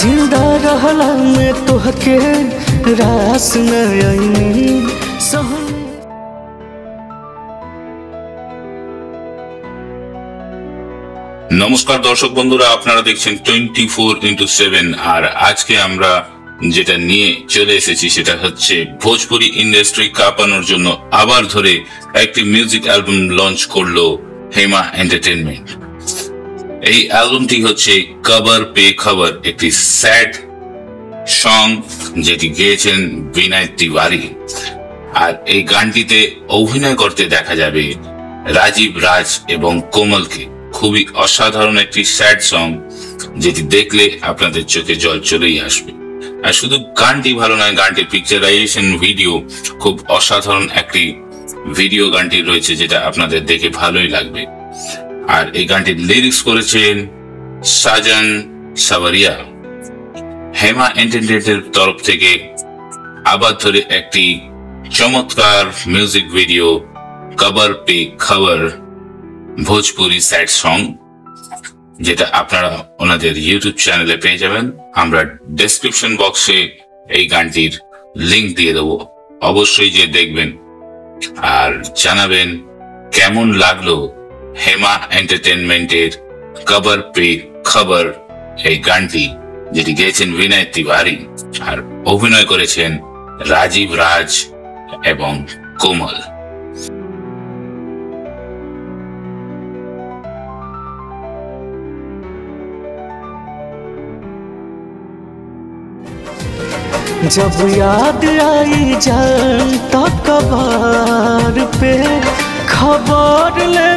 जिंदा रहला में तोहके रास न आईनी नमस्कार दर्शक बंधुरा আপনারা দেখছেন 24x7 আর আজকে আমরা যেটা নিয়ে চলে এসেছি সেটা হচ্ছে ভোজপুরি ইন্ডাস্ট্রি কাঁপানোর জন্য আবার ধরে একটি মিউজিক অ্যালবাম লঞ্চ করলো হেমা এন্টারটেইনমেন্ট। এই অ্যালবামটি হচ্ছে কবর পে খবর, একটি স্যাড সং যেটি গেয়েছেন বিনয় তিওয়ারি। আর এই গানটিতে অভিনয় করতে দেখা যাবে রাজীব রাজ এবং কোমলকে। খুবই অসাধারণ একটি স্যাড সং যেটি দেখলে আপনাদের চোখে জল চলেই আসবে। আর শুধু গানটি ভালো নয়, গানটির পিকচারাইজেশন ভিডিও খুব অসাধারণ একটি ভিডিও গানটি রয়েছে যেটা আপনাদের দেখে ভালোই লাগবে। আর এই গানটির লিরিক্স করেছেন সাজন সাওয়ারিয়া। হেমা এন্টারটেইনমেন্টের তরফ থেকে আবার ধরে একটি চমৎকার মিউজিক ভিডিও কবর পে খবর ভোজপুরি স্যাড সং, যেটা আপনারা ওনাদের ইউটিউব চ্যানেলে পেয়ে যাবেন। আমরা ডেসক্রিপশন বক্সে এই গানটির লিংক দিয়ে দেবো, অবশ্যই যে দেখবেন আর জানাবেন কেমন লাগলো হেমা এন্টারটেইনমেন্টের কবর পে খবর এই গানটি, যেটি গেয়েছেন বিনয় তিওয়ারি আর অভিনয় করেছেন রাজীব রাজ এবং কোমল। जब याद आई जान तो कबर पे खबर ले